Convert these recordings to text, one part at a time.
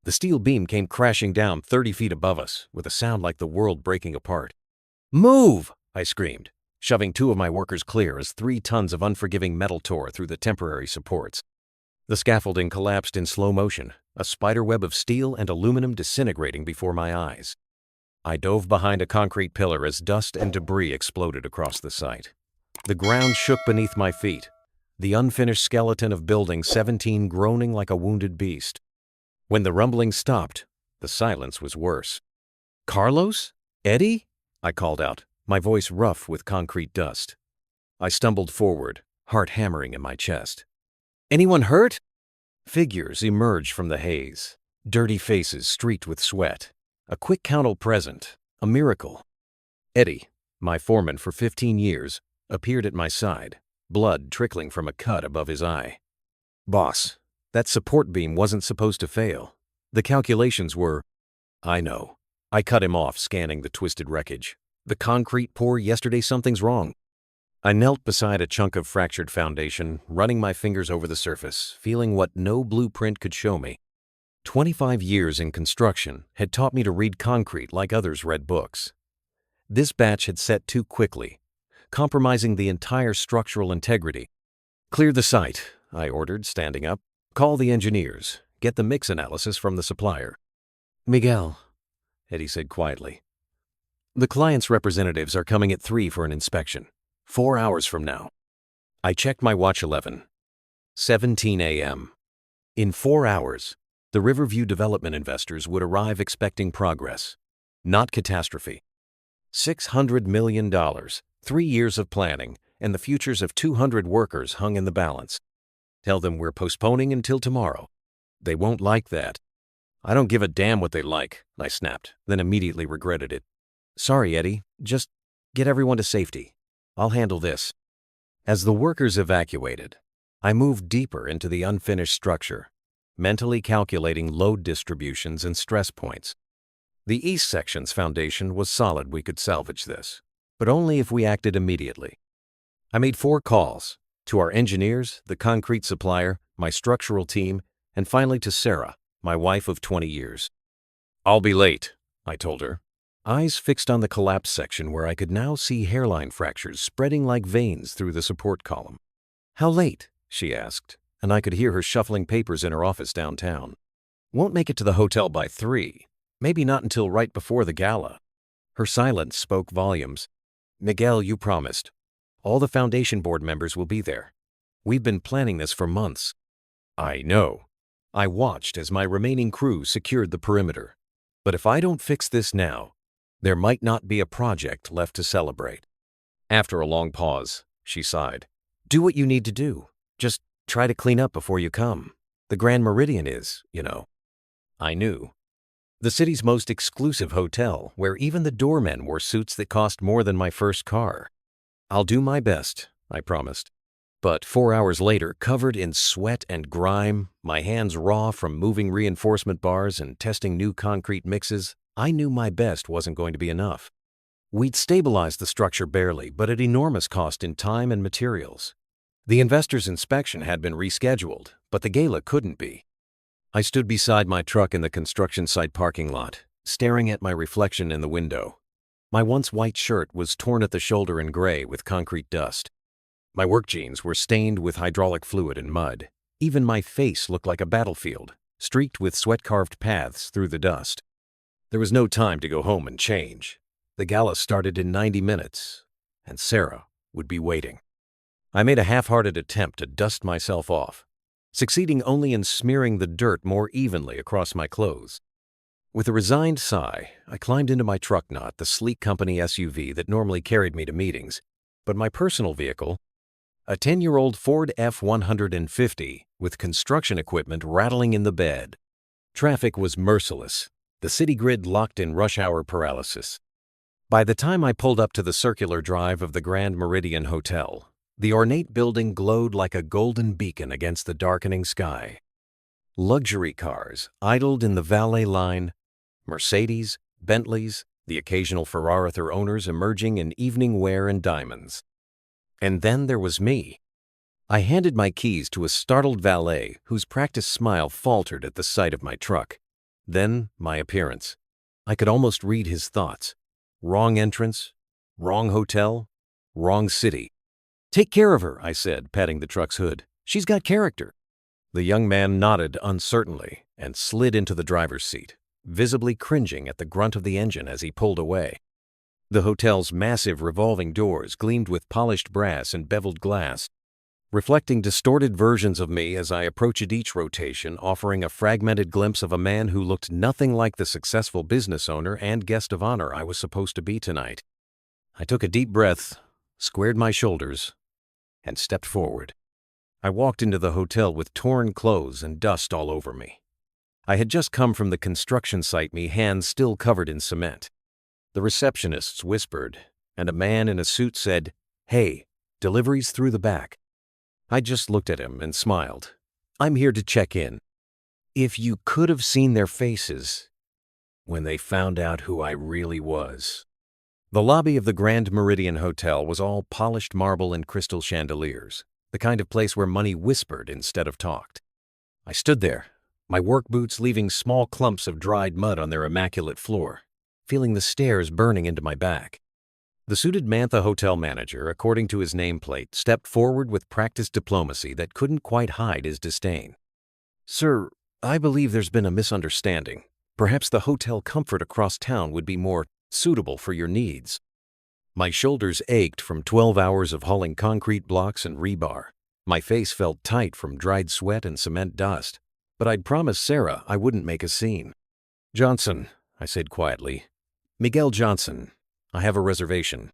The steel beam came crashing down 30 feet above us, with a sound like the world breaking apart. "Move!" I screamed, shoving two of my workers clear as 3 tons of unforgiving metal tore through the temporary supports. The scaffolding collapsed in slow motion, a spiderweb of steel and aluminum disintegrating before my eyes. I dove behind a concrete pillar as dust and debris exploded across the site. The ground shook beneath my feet, the unfinished skeleton of Building 17 groaning like a wounded beast. When the rumbling stopped, the silence was worse. "Carlos? Eddie?" I called out, my voice rough with concrete dust. I stumbled forward, heart hammering in my chest. "Anyone hurt?" Figures emerged from the haze, dirty faces streaked with sweat. A quick count present, a miracle. Eddie, my foreman for 15 years, appeared at my side, blood trickling from a cut above his eye. "Boss, that support beam wasn't supposed to fail. The calculations were—" "I know." I cut him off, scanning the twisted wreckage. "The concrete pour yesterday, something's wrong." I knelt beside a chunk of fractured foundation, running my fingers over the surface, feeling what no blueprint could show me. 25 years in construction had taught me to read concrete like others read books. This batch had set too quickly, compromising the entire structural integrity. "Clear the site," I ordered, standing up. "Call the engineers. Get the mix analysis from the supplier." "Miguel," Eddie said quietly, "the client's representatives are coming at 3 for an inspection. 4 hours from now." I checked my watch. 11:17 a.m. In 4 hours, the Riverview development investors would arrive expecting progress, not catastrophe. $600 million, 3 years of planning, and the futures of 200 workers hung in the balance. "Tell them we're postponing until tomorrow." "They won't like that." "I don't give a damn what they like," I snapped, then immediately regretted it. "Sorry, Eddie. Just get everyone to safety. I'll handle this." As the workers evacuated, I moved deeper into the unfinished structure, mentally calculating load distributions and stress points. The east section's foundation was solid. We could salvage this, but only if we acted immediately. I made 4 calls, to our engineers, the concrete supplier, my structural team, and finally to Sarah, my wife of 20 years. "I'll be late," I told her, eyes fixed on the collapse section where I could now see hairline fractures spreading like veins through the support column. "How late?" she asked, and I could hear her shuffling papers in her office downtown. "Won't make it to the hotel by 3. Maybe not until right before the gala." Her silence spoke volumes. "Miguel, you promised. All the foundation board members will be there. We've been planning this for months." "I know." I watched as my remaining crew secured the perimeter. "But if I don't fix this now, there might not be a project left to celebrate." After a long pause, she sighed. "Do what you need to do. Just try to clean up before you come. The Grand Meridian is, you know." I knew. The city's most exclusive hotel, where even the doormen wore suits that cost more than my first car. "I'll do my best," I promised. But 4 hours later, covered in sweat and grime, my hands raw from moving reinforcement bars and testing new concrete mixes, I knew my best wasn't going to be enough. We'd stabilized the structure barely, but at enormous cost in time and materials. The investors' inspection had been rescheduled, but the gala couldn't be. I stood beside my truck in the construction site parking lot, staring at my reflection in the window. My once white shirt was torn at the shoulder and gray with concrete dust. My work jeans were stained with hydraulic fluid and mud. Even my face looked like a battlefield, streaked with sweat-carved paths through the dust. There was no time to go home and change. The gala started in 90 minutes, and Sarah would be waiting. I made a half-hearted attempt to dust myself off, succeeding only in smearing the dirt more evenly across my clothes. With a resigned sigh, I climbed into my truck, not the sleek company SUV that normally carried me to meetings, but my personal vehicle, a 10-year-old Ford F-150 with construction equipment rattling in the bed. Traffic was merciless, the city grid locked in rush hour paralysis. By the time I pulled up to the circular drive of the Grand Meridian Hotel, the ornate building glowed like a golden beacon against the darkening sky. Luxury cars idled in the valet line, Mercedes, Bentleys, the occasional Ferrari owners emerging in evening wear and diamonds. And then there was me. I handed my keys to a startled valet whose practiced smile faltered at the sight of my truck. Then my appearance. I could almost read his thoughts. Wrong entrance, wrong hotel, wrong city. "Take care of her," I said, patting the truck's hood. "She's got character." The young man nodded uncertainly and slid into the driver's seat, visibly cringing at the grunt of the engine as he pulled away. The hotel's massive revolving doors gleamed with polished brass and beveled glass, reflecting distorted versions of me as I approached each rotation, offering a fragmented glimpse of a man who looked nothing like the successful business owner and guest of honor I was supposed to be tonight. I took a deep breath, squared my shoulders, and stepped forward. I walked into the hotel with torn clothes and dust all over me. I had just come from the construction site, me hands still covered in cement. The receptionists whispered, and a man in a suit said, "Hey, deliveries through the back." I just looked at him and smiled. "I'm here to check in." If you could have seen their faces when they found out who I really was. The lobby of the Grand Meridian Hotel was all polished marble and crystal chandeliers, the kind of place where money whispered instead of talked. I stood there, my work boots leaving small clumps of dried mud on their immaculate floor, feeling the stairs burning into my back. The suited Mantha hotel manager, according to his nameplate, stepped forward with practiced diplomacy that couldn't quite hide his disdain. "Sir, I believe there's been a misunderstanding. Perhaps the hotel Comfort across town would be more suitable for your needs." My shoulders ached from 12 hours of hauling concrete blocks and rebar. My face felt tight from dried sweat and cement dust, but I'd promised Sarah I wouldn't make a scene. "Johnson," I said quietly. "Miguel Johnson. I have a reservation."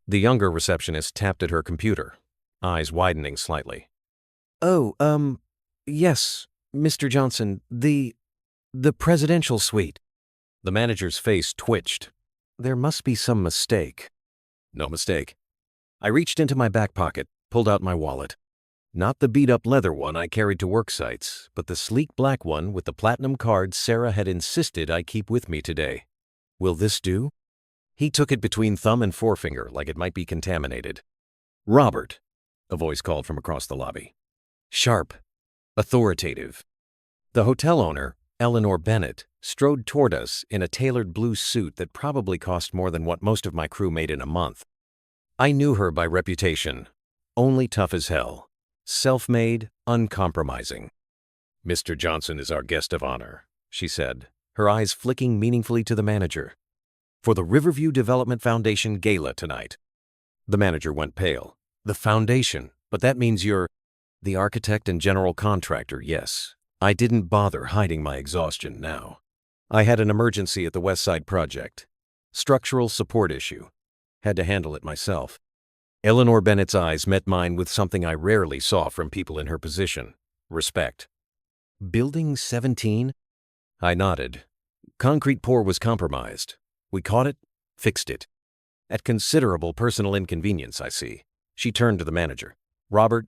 The younger receptionist tapped at her computer, eyes widening slightly. "Oh, yes, Mr. Johnson, the presidential suite." The manager's face twitched. There must be some mistake. No mistake. I reached into my back pocket, pulled out my wallet. Not the beat-up leather one I carried to work sites, but the sleek black one with the platinum card Sarah had insisted I keep with me today. "Will this do?" He took it between thumb and forefinger like it might be contaminated. "Robert," a voice called from across the lobby. Sharp. Authoritative. The hotel owner, Eleanor Bennett, strode toward us in a tailored blue suit that probably cost more than what most of my crew made in a month. I knew her by reputation. Only tough as hell. Self-made, uncompromising. "Mr. Johnson is our guest of honor," she said, her eyes flicking meaningfully to the manager. "For the Riverview Development Foundation Gala tonight." The manager went pale. "The foundation? But that means you're—" "The architect and general contractor, yes." I didn't bother hiding my exhaustion now. I had an emergency at the West Side project. Structural support issue. Had to handle it myself. Eleanor Bennett's eyes met mine with something I rarely saw from people in her position. Respect. "Building 17? I nodded. "Concrete pour was compromised. We caught it, fixed it. At considerable personal inconvenience, I see." She turned to the manager. "Robert,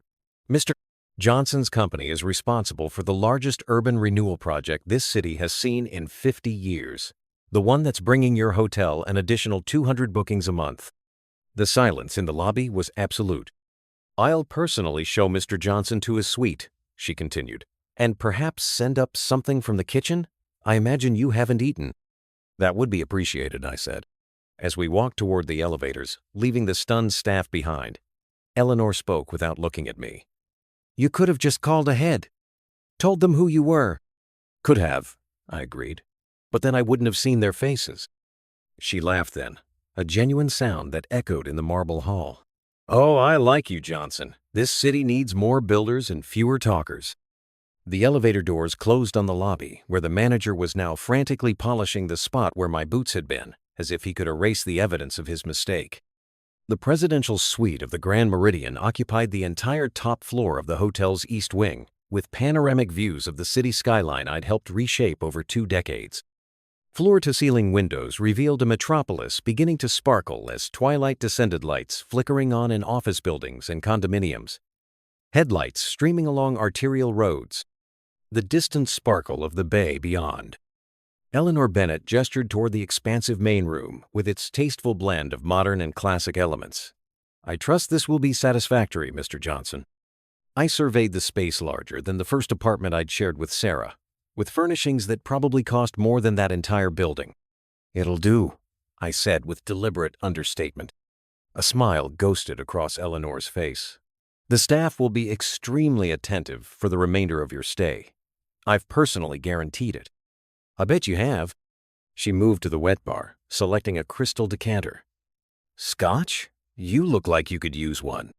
Mr. Johnson's company is responsible for the largest urban renewal project this city has seen in 50 years. The one that's bringing your hotel an additional 200 bookings a month." The silence in the lobby was absolute. "I'll personally show Mr. Johnson to his suite," she continued, "and perhaps send up something from the kitchen. I imagine you haven't eaten." "That would be appreciated," I said. As we walked toward the elevators, leaving the stunned staff behind, Eleanor spoke without looking at me. "You could have just called ahead. Told them who you were." "Could have," I agreed. "But then I wouldn't have seen their faces." She laughed then, a genuine sound that echoed in the marble hall. "Oh, I like you, Johnson. This city needs more builders and fewer talkers." The elevator doors closed on the lobby, where the manager was now frantically polishing the spot where my boots had been, as if he could erase the evidence of his mistake. The presidential suite of the Grand Meridian occupied the entire top floor of the hotel's east wing, with panoramic views of the city skyline I'd helped reshape over 2 decades. Floor-to-ceiling windows revealed a metropolis beginning to sparkle as twilight descended, lights flickering on in office buildings and condominiums. Headlights streaming along arterial roads. The distant sparkle of the bay beyond. Eleanor Bennett gestured toward the expansive main room with its tasteful blend of modern and classic elements. "I trust this will be satisfactory, Mr. Johnson." I surveyed the space larger than the first apartment I'd shared with Sarah. with furnishings that probably cost more than that entire building. "It'll do," I said with deliberate understatement. A smile ghosted across Eleanor's face. "The staff will be extremely attentive for the remainder of your stay. I've personally guaranteed it." "I bet you have." She moved to the wet bar, selecting a crystal decanter. "Scotch? You look like you could use one."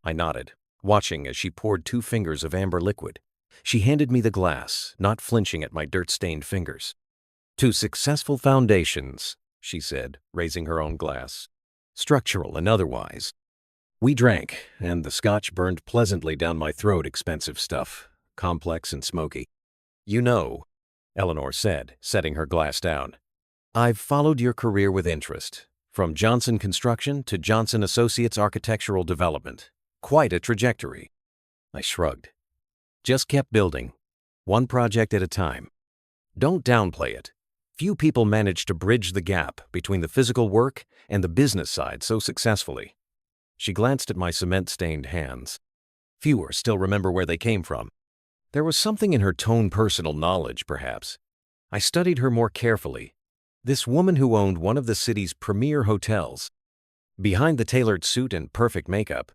I nodded, watching as she poured 2 fingers of amber liquid. She handed me the glass, not flinching at my dirt-stained fingers. "To successful foundations," she said, raising her own glass, "structural and otherwise." We drank, and the scotch burned pleasantly down my throat. Expensive stuff, complex and smoky. "You know," Eleanor said, setting her glass down, "I've followed your career with interest, from Johnson Construction to Johnson Associates Architectural Development. Quite a trajectory." I shrugged. "Just kept building, one project at a time. Don't downplay it. Few people manage to bridge the gap between the physical work and the business side so successfully." She glanced at my cement-stained hands. Fewer still remember where they came from. There was something in her tone, personal knowledge, perhaps. I studied her more carefully. This woman who owned one of the city's premier hotels. Behind the tailored suit and perfect makeup,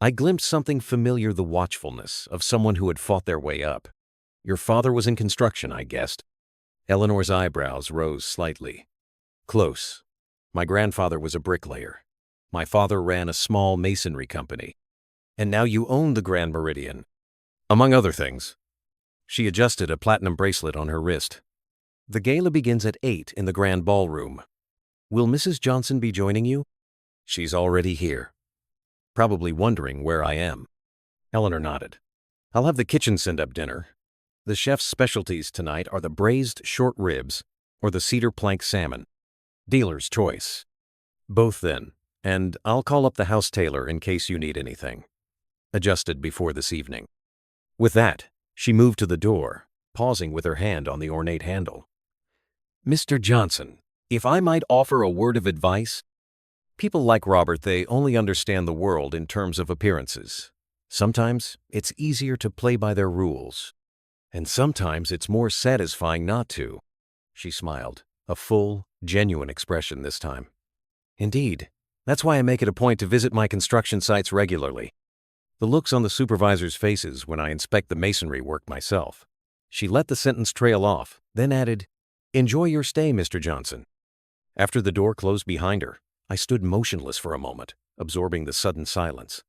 I glimpsed something familiar, the watchfulness of someone who had fought their way up. "Your father was in construction," I guessed. Eleanor's eyebrows rose slightly. "Close. My grandfather was a bricklayer. My father ran a small masonry company. And now you own the Grand Meridian, among other things." She adjusted a platinum bracelet on her wrist. "The gala begins at 8 in the Grand Ballroom. Will Mrs. Johnson be joining you?" "She's already here. Probably wondering where I am." Eleanor nodded. "I'll have the kitchen send up dinner. The chef's specialties tonight are the braised short ribs or the cedar plank salmon. Dealer's choice. Both then, and I'll call up the house tailor in case you need anything adjusted before this evening." With that, she moved to the door, pausing with her hand on the ornate handle. "Mr. Johnson, if I might offer a word of advice. People like Robert, they only understand the world in terms of appearances. Sometimes it's easier to play by their rules, and sometimes it's more satisfying not to." She smiled, a full, genuine expression this time. "Indeed, that's why I make it a point to visit my construction sites regularly." The looks on the supervisors' faces when I inspect the masonry work myself. She let the sentence trail off, then added, "Enjoy your stay, Mr. Johnson." After the door closed behind her, I stood motionless for a moment, absorbing the sudden silence.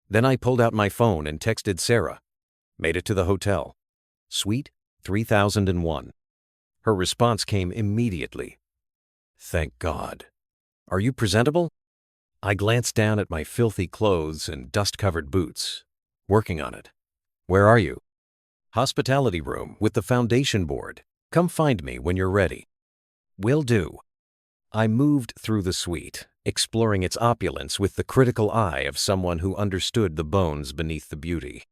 Then I pulled out my phone and texted Sarah. "Made it to the hotel. Suite 3001. Her response came immediately. "Thank God. Are you presentable?" I glanced down at my filthy clothes and dust-covered boots. "Working on it." "Where are you?" "Hospitality room with the foundation board. Come find me when you're ready." "Will do." I moved through the suite, exploring its opulence with the critical eye of someone who understood the bones beneath the beauty.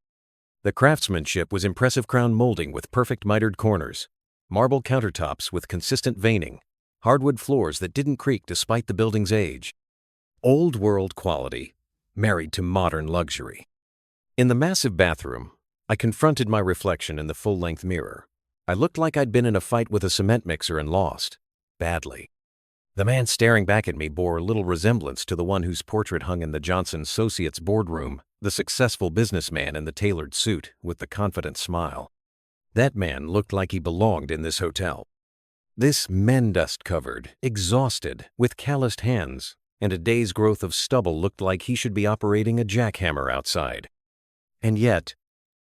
The craftsmanship was impressive: crown molding with perfect mitered corners, marble countertops with consistent veining, hardwood floors that didn't creak despite the building's age. Old-world quality, married to modern luxury. In the massive bathroom, I confronted my reflection in the full-length mirror. I looked like I'd been in a fight with a cement mixer and lost. Badly. The man staring back at me bore little resemblance to the one whose portrait hung in the Johnson Associates boardroom, the successful businessman in the tailored suit with the confident smile. That man looked like he belonged in this hotel. This man, dust-covered, exhausted, with calloused hands, and a day's growth of stubble, looked like he should be operating a jackhammer outside. And yet,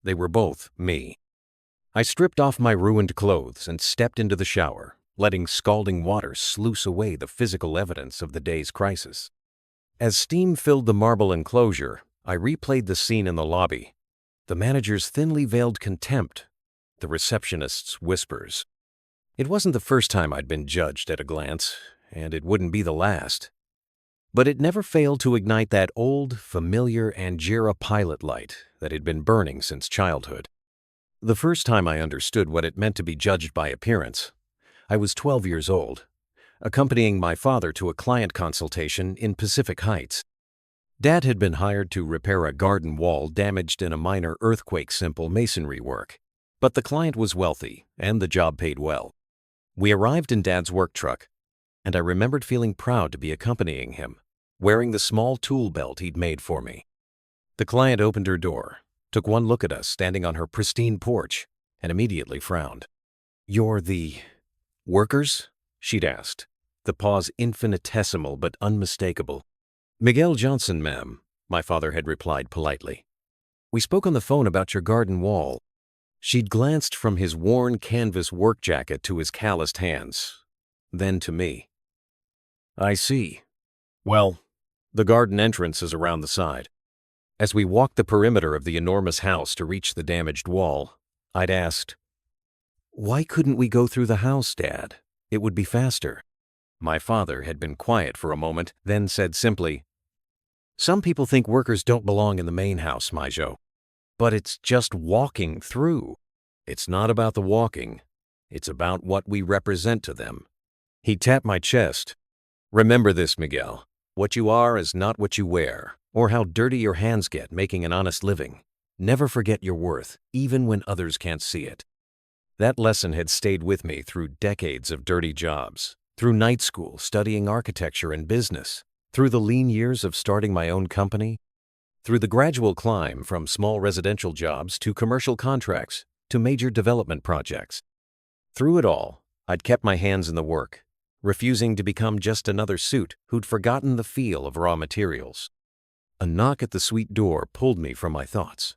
they were both me. I stripped off my ruined clothes and stepped into the shower, letting scalding water sluice away the physical evidence of the day's crisis. As steam filled the marble enclosure, I replayed the scene in the lobby. The manager's thinly veiled contempt, the receptionist's whispers. It wasn't the first time I'd been judged at a glance, and it wouldn't be the last. But it never failed to ignite that old, familiar Angera pilot light that had been burning since childhood. The first time I understood what it meant to be judged by appearance, I was 12 years old, accompanying my father to a client consultation in Pacific Heights. Dad had been hired to repair a garden wall damaged in a minor earthquake, simple masonry work. But the client was wealthy, and the job paid well. We arrived in Dad's work truck, and I remembered feeling proud to be accompanying him, wearing the small tool belt he'd made for me. The client opened her door, took one look at us standing on her pristine porch, and immediately frowned. "You're the workers?" she'd asked, the pause infinitesimal but unmistakable. "Miguel Johnson, ma'am," my father had replied politely. "We spoke on the phone about your garden wall." She'd glanced from his worn canvas work jacket to his calloused hands, then to me. "I see. Well, the garden entrance is around the side." As we walked the perimeter of the enormous house to reach the damaged wall, I'd asked, "Why couldn't we go through the house, Dad? It would be faster." My father had been quiet for a moment, then said simply, "Some people think workers don't belong in the main house, Maijo. But it's just walking through. It's not about the walking. It's about what we represent to them." He tapped my chest. "Remember this, Miguel. What you are is not what you wear, or how dirty your hands get making an honest living. Never forget your worth, even when others can't see it." That lesson had stayed with me through decades of dirty jobs, through night school studying architecture and business, through the lean years of starting my own company, through the gradual climb from small residential jobs to commercial contracts to major development projects. Through it all, I'd kept my hands in the work, refusing to become just another suit who'd forgotten the feel of raw materials. A knock at the suite door pulled me from my thoughts.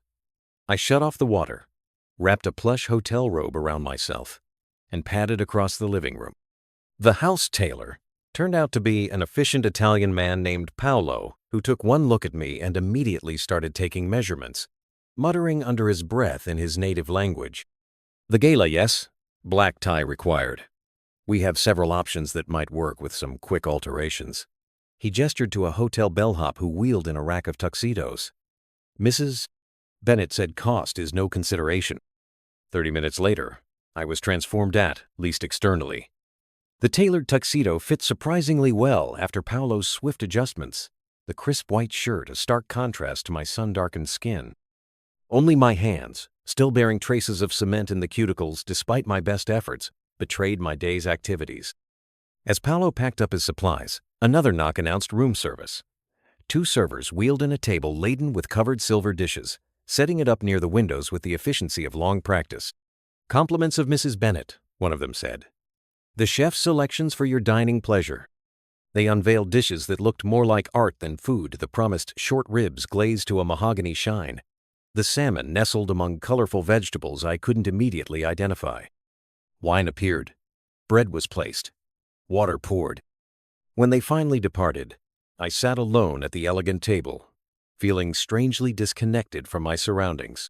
I shut off the water, wrapped a plush hotel robe around myself, and padded across the living room. The house tailor turned out to be an efficient Italian man named Paolo, who took one look at me and immediately started taking measurements, muttering under his breath in his native language. "The gala, yes? Black tie required. We have several options that might work with some quick alterations." He gestured to a hotel bellhop who wheeled in a rack of tuxedos. "Mrs. Bennett said cost is no consideration." 30 minutes later, I was transformed at least externally. The tailored tuxedo fit surprisingly well after Paolo's swift adjustments, the crisp white shirt a stark contrast to my sun-darkened skin. Only my hands, still bearing traces of cement in the cuticles despite my best efforts, betrayed my day's activities. As Paolo packed up his supplies, another knock announced room service. 2 servers wheeled in a table laden with covered silver dishes, setting it up near the windows with the efficiency of long practice. "Compliments of Mrs. Bennett," one of them said. "The chef's selections for your dining pleasure." They unveiled dishes that looked more like art than food, the promised short ribs glazed to a mahogany shine, the salmon nestled among colorful vegetables I couldn't immediately identify. Wine appeared. Bread was placed. Water poured. When they finally departed, I sat alone at the elegant table, feeling strangely disconnected from my surroundings.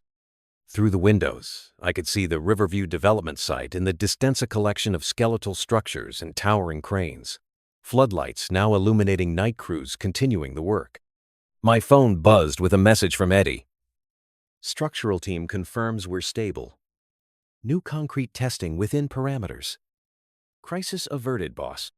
Through the windows, I could see the Riverview development site and the Distensa collection of skeletal structures and towering cranes, floodlights now illuminating night crews continuing the work. My phone buzzed with a message from Eddie. "Structural team confirms we're stable. New concrete testing within parameters. Crisis averted, boss."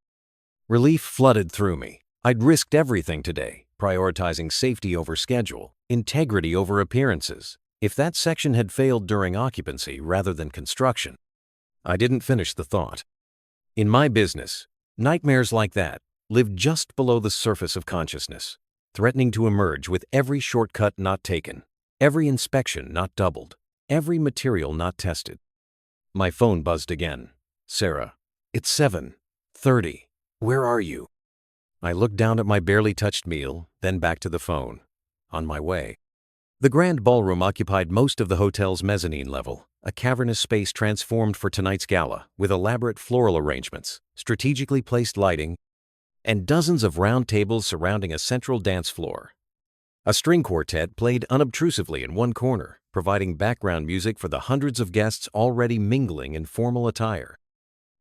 Relief flooded through me. I'd risked everything today, prioritizing safety over schedule, integrity over appearances. If that section had failed during occupancy rather than construction, I didn't finish the thought. In my business, nightmares like that live just below the surface of consciousness, threatening to emerge with every shortcut not taken, every inspection not doubled, every material not tested. My phone buzzed again. "Sarah, it's 7:30. Where are you?" I looked down at my barely touched meal, then back to the phone. On my way. The grand ballroom occupied most of the hotel's mezzanine level, a cavernous space transformed for tonight's gala, with elaborate floral arrangements, strategically placed lighting, and dozens of round tables surrounding a central dance floor. A string quartet played unobtrusively in one corner, providing background music for the hundreds of guests already mingling in formal attire.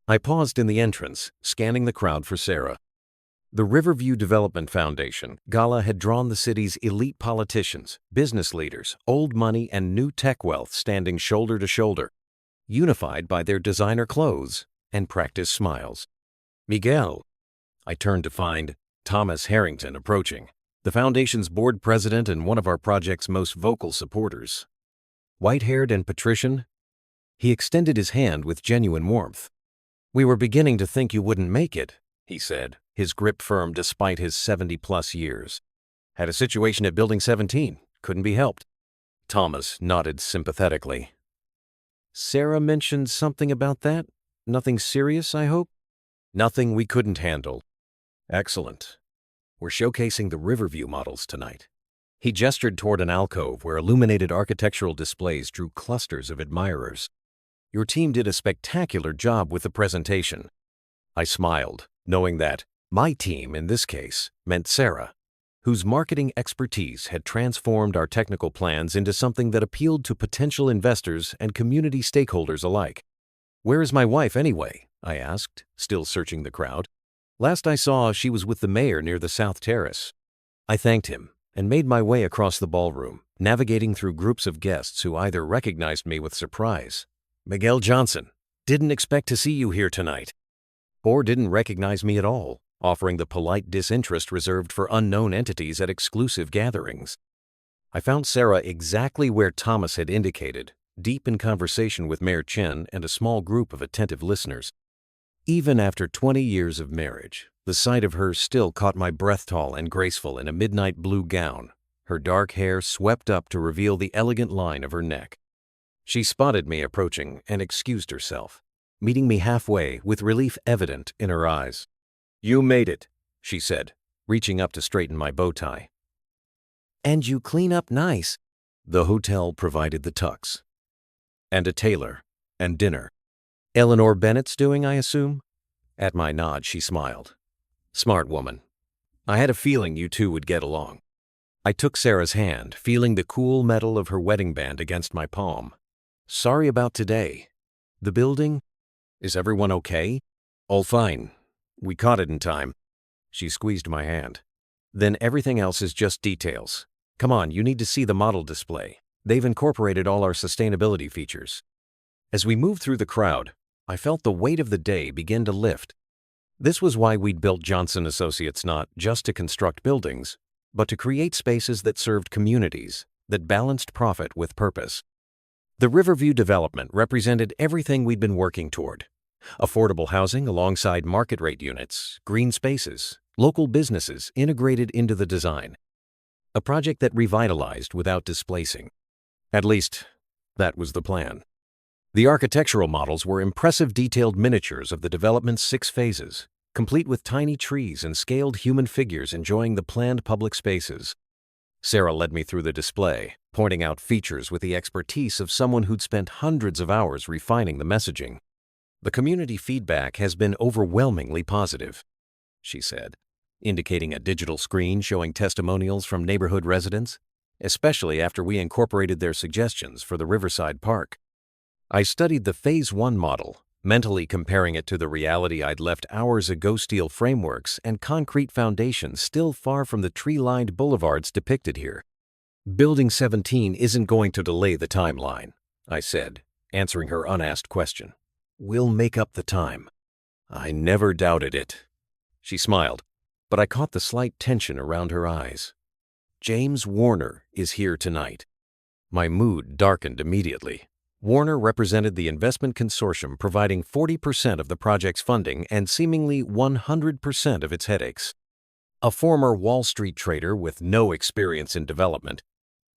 I paused in the entrance, scanning the crowd for Sarah. The Riverview Development Foundation gala had drawn the city's elite politicians, business leaders, old money, and new tech wealth standing shoulder to shoulder, unified by their designer clothes and practiced smiles. "Miguel." I turned to find Thomas Harrington approaching, the foundation's board president and one of our project's most vocal supporters. White-haired and patrician, He extended his hand with genuine warmth. "We were beginning to think you wouldn't make it," he said, his grip firm despite his 70-plus years. "Had a situation at Building 17. Couldn't be helped." Thomas nodded sympathetically. "Sarah mentioned something about that? Nothing serious, I hope?" "Nothing we couldn't handle." "Excellent. We're showcasing the Riverview models tonight." He gestured toward an alcove where illuminated architectural displays drew clusters of admirers. "Your team did a spectacular job with the presentation." I smiled, knowing that my team, in this case, meant Sarah, whose marketing expertise had transformed our technical plans into something that appealed to potential investors and community stakeholders alike. "Where is my wife, anyway?" I asked, still searching the crowd. "Last I saw, she was with the mayor near the South Terrace." I thanked him and made my way across the ballroom, navigating through groups of guests who either recognized me with surprise, "Miguel Johnson, didn't expect to see you here tonight," or didn't recognize me at all, offering the polite disinterest reserved for unknown entities at exclusive gatherings. I found Sarah exactly where Thomas had indicated, deep in conversation with Mayor Chen and a small group of attentive listeners. Even after 20 years of marriage, the sight of her still caught my breath, tall and graceful in a midnight blue gown, her dark hair swept up to reveal the elegant line of her neck. She spotted me approaching and excused herself, meeting me halfway with relief evident in her eyes. "You made it," she said, reaching up to straighten my bow tie. "And you clean up nice." The hotel provided the tux. "And a tailor. And dinner. Eleanor Bennett's doing, I assume?" At my nod, she smiled. "Smart woman. I had a feeling you two would get along." I took Sarah's hand, feeling the cool metal of her wedding band against my palm. "Sorry about today. The building? Is everyone okay?" "All fine. We caught it in time." She squeezed my hand. "Then everything else is just details. Come on, you need to see the model display. They've incorporated all our sustainability features." As we moved through the crowd, I felt the weight of the day begin to lift. This was why we'd built Johnson Associates, not just to construct buildings, but to create spaces that served communities, that balanced profit with purpose. The Riverview development represented everything we'd been working toward. Affordable housing alongside market-rate units, green spaces, local businesses integrated into the design. A project that revitalized without displacing. At least, that was the plan. The architectural models were impressive detailed miniatures of the development's 6 phases, complete with tiny trees and scaled human figures enjoying the planned public spaces. Sarah led me through the display, pointing out features with the expertise of someone who'd spent hundreds of hours refining the messaging. "The community feedback has been overwhelmingly positive," she said, indicating a digital screen showing testimonials from neighborhood residents, especially after we incorporated their suggestions for the Riverside Park. I studied the Phase 1 model, mentally comparing it to the reality I'd left hours ago. Steel frameworks and concrete foundations still far from the tree-lined boulevards depicted here. "Building 17 isn't going to delay the timeline," I said, answering her unasked question. "We'll make up the time." I never doubted it. She smiled, but I caught the slight tension around her eyes. "James Warner is here tonight." My mood darkened immediately. Warner represented the investment consortium providing 40% of the project's funding and seemingly 100% of its headaches. A former Wall Street trader with no experience in development,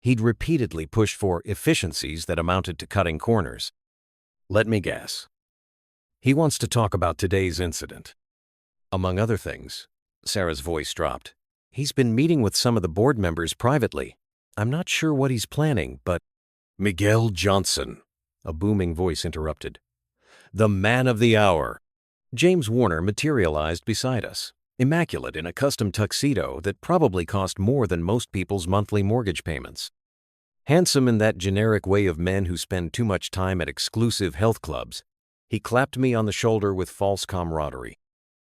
he'd repeatedly pushed for efficiencies that amounted to cutting corners. Let me guess. He wants to talk about today's incident. Among other things, Sarah's voice dropped. He's been meeting with some of the board members privately. I'm not sure what he's planning, but— "Miguel Johnson," a booming voice interrupted. "The man of the hour." James Warner materialized beside us, immaculate in a custom tuxedo that probably cost more than most people's monthly mortgage payments. Handsome in that generic way of men who spend too much time at exclusive health clubs, he clapped me on the shoulder with false camaraderie.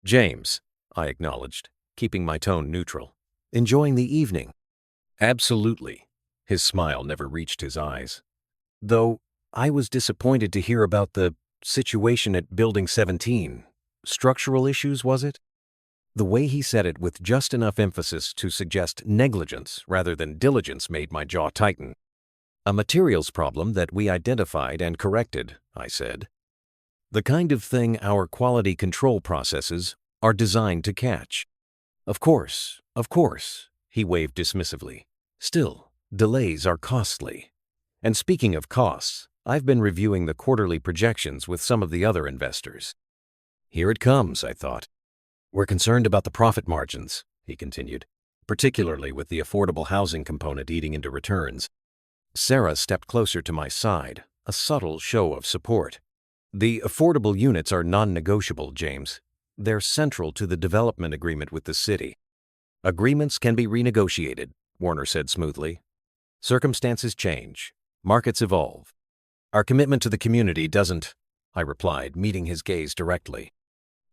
"James," I acknowledged, keeping my tone neutral. "Enjoying the evening?" "Absolutely." His smile never reached his eyes. "Though I was disappointed to hear about the situation at Building 17. Structural issues, was it?" The way he said it with just enough emphasis to suggest negligence rather than diligence made my jaw tighten. A materials problem that we identified and corrected, I said. The kind of thing our quality control processes are designed to catch. Of course, he waved dismissively. Still, delays are costly. And speaking of costs, I've been reviewing the quarterly projections with some of the other investors. Here it comes, I thought. We're concerned about the profit margins, he continued, particularly with the affordable housing component eating into returns. Sarah stepped closer to my side, a subtle show of support. The affordable units are non-negotiable, James. They're central to the development agreement with the city. Agreements can be renegotiated, Warner said smoothly. Circumstances change. Markets evolve. Our commitment to the community doesn't, I replied, meeting his gaze directly.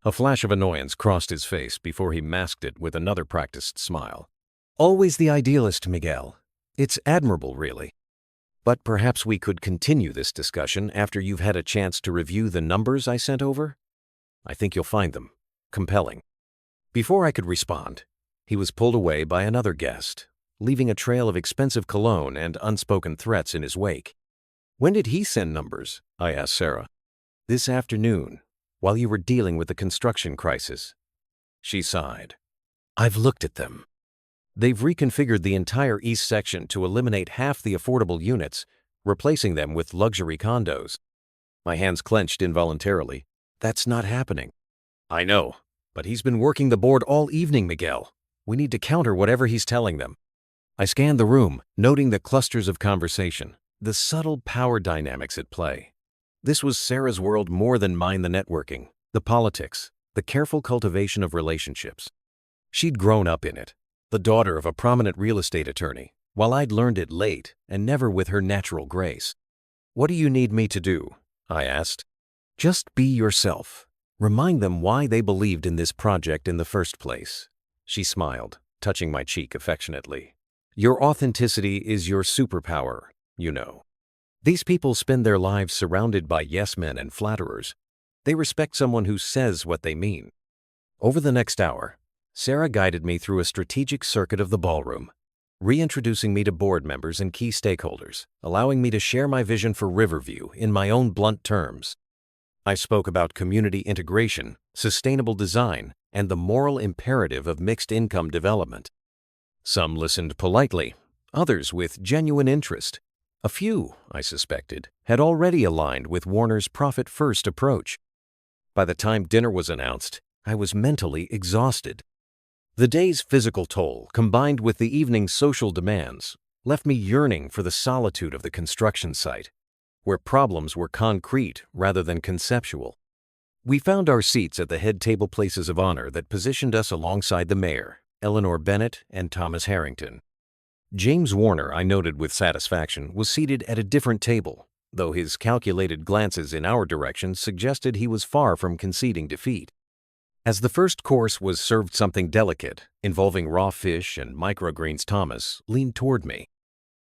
A flash of annoyance crossed his face before he masked it with another practiced smile. Always the idealist, Miguel. It's admirable, really. But perhaps we could continue this discussion after you've had a chance to review the numbers I sent over? I think you'll find them compelling. Before I could respond, he was pulled away by another guest, leaving a trail of expensive cologne and unspoken threats in his wake. When did he send numbers? I asked Sarah. This afternoon, while you were dealing with the construction crisis. She sighed. I've looked at them. They've reconfigured the entire east section to eliminate half the affordable units, replacing them with luxury condos. My hands clenched involuntarily. That's not happening. I know, but he's been working the board all evening, Miguel. We need to counter whatever he's telling them. I scanned the room, noting the clusters of conversation, the subtle power dynamics at play. This was Sarah's world more than mine, the networking, the politics, the careful cultivation of relationships. She'd grown up in it, the daughter of a prominent real estate attorney, while I'd learned it late and never with her natural grace. What do you need me to do? I asked. Just be yourself. Remind them why they believed in this project in the first place. She smiled, touching my cheek affectionately. Your authenticity is your superpower, you know. These people spend their lives surrounded by yes-men and flatterers. They respect someone who says what they mean. Over the next hour, Sarah guided me through a strategic circuit of the ballroom, reintroducing me to board members and key stakeholders, allowing me to share my vision for Riverview in my own blunt terms. I spoke about community integration, sustainable design, and the moral imperative of mixed-income development. Some listened politely, others with genuine interest. A few, I suspected, had already aligned with Warner's profit-first approach. By the time dinner was announced, I was mentally exhausted. The day's physical toll, combined with the evening's social demands, left me yearning for the solitude of the construction site, where problems were concrete rather than conceptual. We found our seats at the head table places of honor that positioned us alongside the mayor, Eleanor Bennett, and Thomas Harrington. James Warner, I noted with satisfaction, was seated at a different table, though his calculated glances in our direction suggested he was far from conceding defeat. As the first course was served something delicate, involving raw fish and microgreens, Thomas leaned toward me.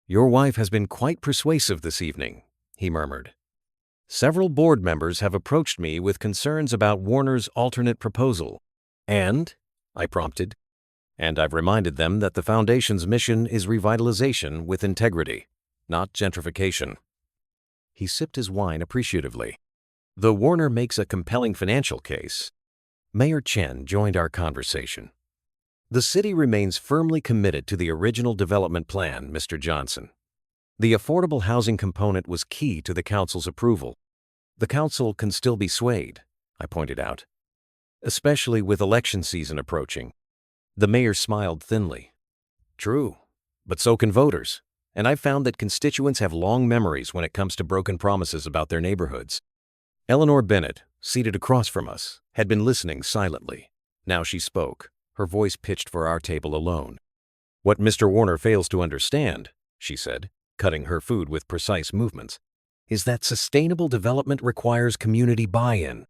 Your wife has been quite persuasive this evening, he murmured. Several board members have approached me with concerns about Warner's alternate proposal. And, I prompted, and I've reminded them that the Foundation's mission is revitalization with integrity, not gentrification. He sipped his wine appreciatively. Though Warner makes a compelling financial case, Mayor Chen joined our conversation. The city remains firmly committed to the original development plan, Mr. Johnson. The affordable housing component was key to the council's approval. The council can still be swayed, I pointed out, especially with election season approaching. The mayor smiled thinly. True, but so can voters, and I've found that constituents have long memories when it comes to broken promises about their neighborhoods. Eleanor Bennett, seated across from us, had been listening silently. Now she spoke, her voice pitched for our table alone. What Mr. Warner fails to understand, she said, cutting her food with precise movements, is that sustainable development requires community buy-in.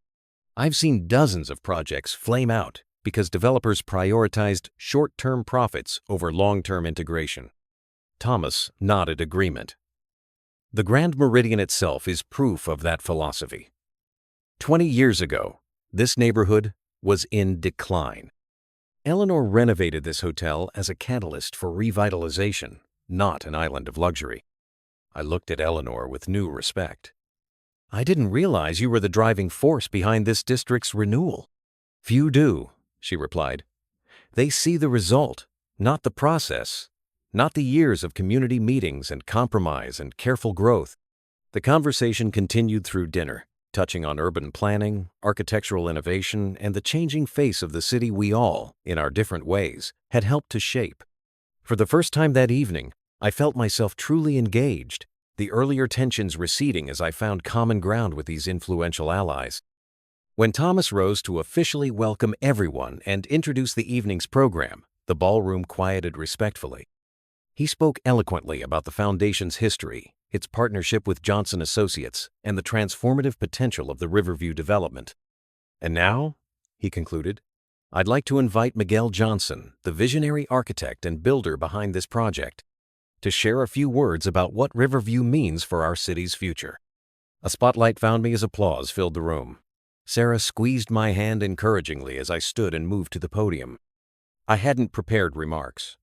I've seen dozens of projects flame out because developers prioritized short-term profits over long-term integration. Thomas nodded agreement. The Grand Meridian itself is proof of that philosophy. 20 years ago, this neighborhood was in decline. Eleanor renovated this hotel as a catalyst for revitalization, not an island of luxury. I looked at Eleanor with new respect. "I didn't realize you were the driving force behind this district's renewal." "Few do," she replied. "They see the result, not the process, not the years of community meetings and compromise and careful growth." The conversation continued through dinner, touching on urban planning, architectural innovation, and the changing face of the city we all, in our different ways, had helped to shape. For the first time that evening, I felt myself truly engaged, the earlier tensions receding as I found common ground with these influential allies. When Thomas rose to officially welcome everyone and introduce the evening's program, the ballroom quieted respectfully. He spoke eloquently about the Foundation's history, its partnership with Johnson Associates, and the transformative potential of the Riverview development. "And now," he concluded, "I'd like to invite Miguel Johnson, the visionary architect and builder behind this project, to share a few words about what Riverview means for our city's future." A spotlight found me as applause filled the room. Sarah squeezed my hand encouragingly as I stood and moved to the podium. I hadn't prepared remarks.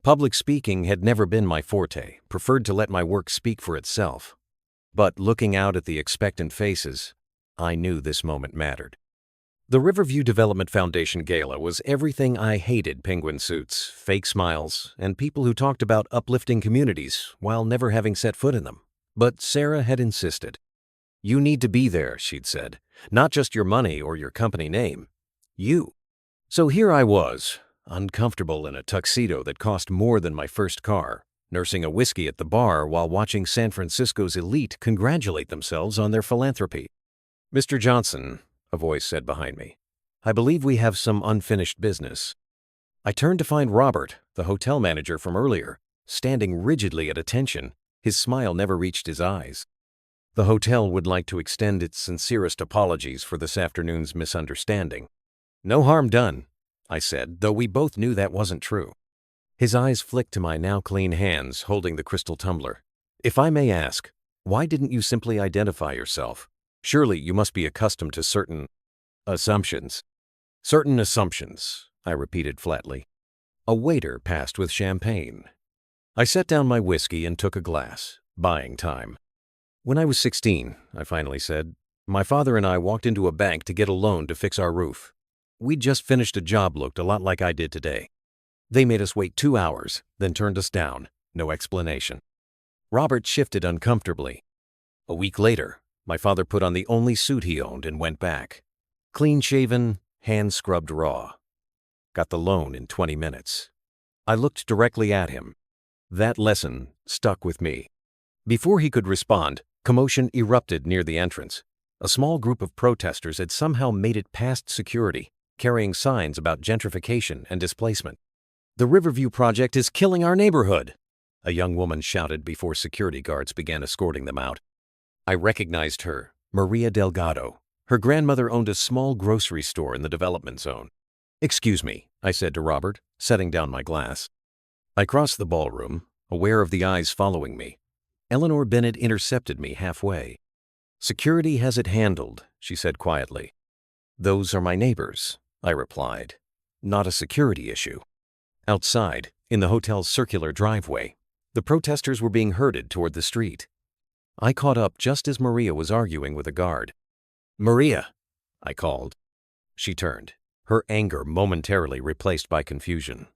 Public speaking had never been my forte, preferred to let my work speak for itself. But looking out at the expectant faces, I knew this moment mattered. The Riverview Development Foundation Gala was everything I hated: penguin suits, fake smiles, and people who talked about uplifting communities while never having set foot in them. But Sarah had insisted. "You need to be there," she'd said. "Not just your money or your company name. You." So here I was, uncomfortable in a tuxedo that cost more than my first car, nursing a whiskey at the bar while watching San Francisco's elite congratulate themselves on their philanthropy. "Mr. Johnson," a voice said behind me, "I believe we have some unfinished business." I turned to find Robert, the hotel manager from earlier, standing rigidly at attention. His smile never reached his eyes. "The hotel would like to extend its sincerest apologies for this afternoon's misunderstanding." "No harm done," I said, though we both knew that wasn't true. His eyes flicked to my now clean hands holding the crystal tumbler. "If I may ask, why didn't you simply identify yourself? Surely you must be accustomed to certain assumptions." "Certain assumptions," I repeated flatly. A waiter passed with champagne. I set down my whiskey and took a glass, buying time. "When I was 16, I finally said, my father and I walked into a bank to get a loan to fix our roof. We'd just finished a job looked a lot like I did today. They made us wait 2 hours, then turned us down. No explanation." Robert shifted uncomfortably. "A week later, my father put on the only suit he owned and went back. Clean-shaven, hand-scrubbed raw. Got the loan in 20 minutes. I looked directly at him. That lesson stuck with me." Before he could respond, commotion erupted near the entrance. A small group of protesters had somehow made it past security, carrying signs about gentrification and displacement. "The Riverview project is killing our neighborhood," a young woman shouted before security guards began escorting them out. I recognized her, Maria Delgado. Her grandmother owned a small grocery store in the development zone. "Excuse me," I said to Robert, setting down my glass. I crossed the ballroom, aware of the eyes following me. Eleanor Bennett intercepted me halfway. "Security has it handled," she said quietly. "Those are my neighbors," I replied. "Not a security issue." Outside, in the hotel's circular driveway, the protesters were being herded toward the street. I caught up just as Maria was arguing with a guard. "Maria," I called. She turned, her anger momentarily replaced by confusion.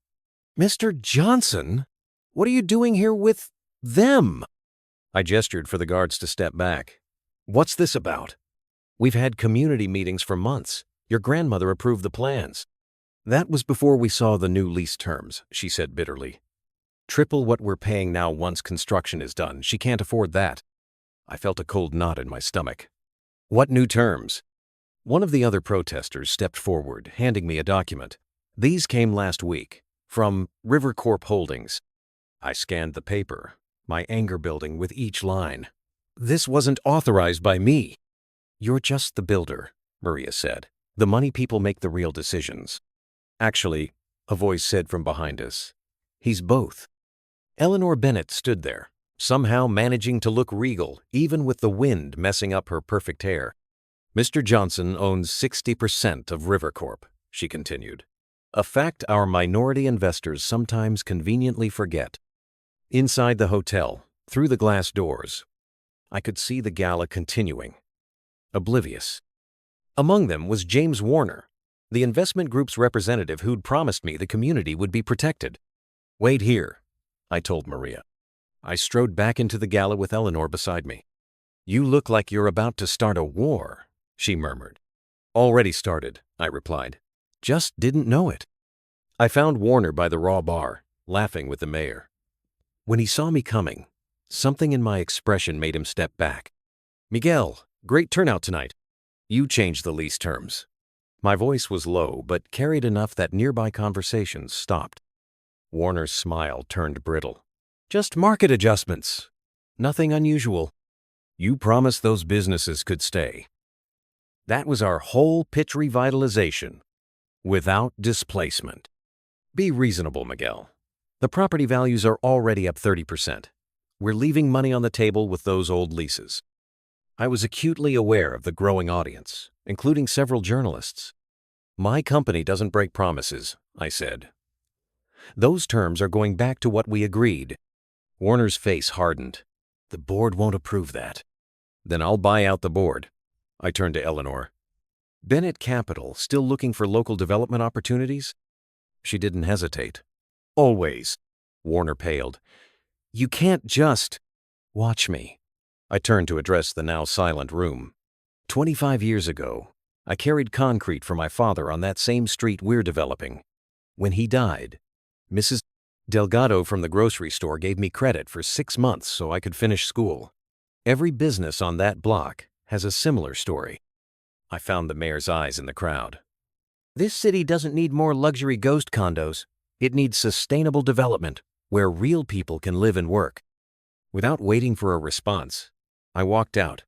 "Mr. Johnson, what are you doing here with them?" I gestured for the guards to step back. "What's this about?" "We've had community meetings for months. Your grandmother approved the plans." "That was before we saw the new lease terms," she said bitterly. "Triple what we're paying now once construction is done. She can't afford that." I felt a cold knot in my stomach. "What new terms?" One of the other protesters stepped forward, handing me a document. "These came last week, from RiverCorp Holdings." I scanned the paper, my anger building with each line. "This wasn't authorized by me." "You're just the builder," Maria said. "The money people make the real decisions." "Actually," a voice said from behind us, "he's both." Eleanor Bennett stood there, somehow managing to look regal, even with the wind messing up her perfect hair. "Mr. Johnson owns 60% of RiverCorp," she continued. "A fact our minority investors sometimes conveniently forget." Inside the hotel, Through the glass doors, I could see the gala continuing, oblivious. Among them was James Warner, the investment group's representative who'd promised me the community would be protected. "Wait here," I told Maria. I strode back into the gala with Eleanor beside me. "You look like you're about to start a war," she murmured. "Already started," I replied. "Just didn't know it." I found Warner by the raw bar, laughing with the mayor. When he saw me coming, something in my expression made him step back. "Miguel, great turnout tonight. You changed the lease terms." My voice was low, but carried enough that nearby conversations stopped. Warner's smile turned brittle. "Just market adjustments. Nothing unusual. You promised those businesses could stay. That was our whole pitch: revitalization, without displacement. Be reasonable, Miguel. The property values are already up 30%. We're leaving money on the table with those old leases." I was acutely aware of the growing audience, including several journalists. "My company doesn't break promises," I said. "Those terms are going back to what we agreed." Warner's face hardened. "The board won't approve that." "Then I'll buy out the board." I turned to Eleanor. "Bennett Capital still looking for local development opportunities?" She didn't hesitate. "Always." Warner paled. "You can't just—" "Watch me." I turned to address the now silent room. 25 years ago, I carried concrete for my father on that same street we're developing. When he died, Mrs. Delgado from the grocery store gave me credit for 6 months so I could finish school. Every business on that block has a similar story. I found the mayor's eyes in the crowd. "This city doesn't need more luxury ghost condos. It needs sustainable development where real people can live and work." Without waiting for a response, I walked out,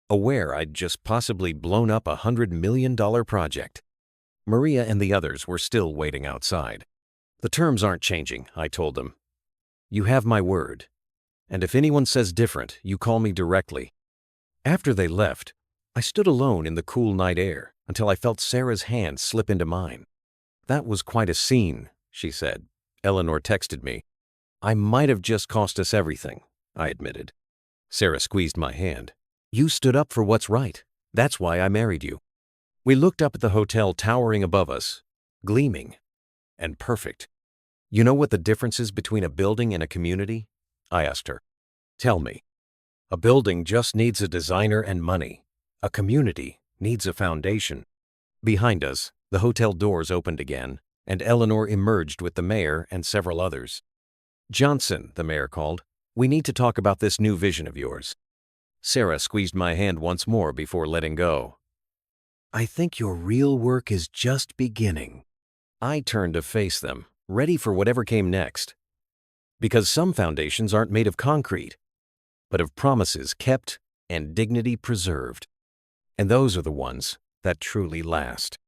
aware I'd just possibly blown up $100 million project. Maria and the others were still waiting outside. "The terms aren't changing," I told them. "You have my word. And if anyone says different, you call me directly." After they left, I stood alone in the cool night air until I felt Sarah's hand slip into mine. "That was quite a scene," she said. Eleanor texted me. "I might have just cost us everything," I admitted. Sarah squeezed my hand. "You stood up for what's right. That's why I married you." We looked up at the hotel towering above us, gleaming and perfect. "You know what the difference is between a building and a community?" I asked her. "Tell me." "A building just needs a designer and money. A community needs a foundation." Behind us, the hotel doors opened again, and Eleanor emerged with the mayor and several others. "Johnson," the mayor called, "we need to talk about this new vision of yours." Sarah squeezed my hand once more before letting go. "I think your real work is just beginning." I turned to face them, ready for whatever came next. Because some foundations aren't made of concrete, but of promises kept and dignity preserved. And those are the ones that truly last.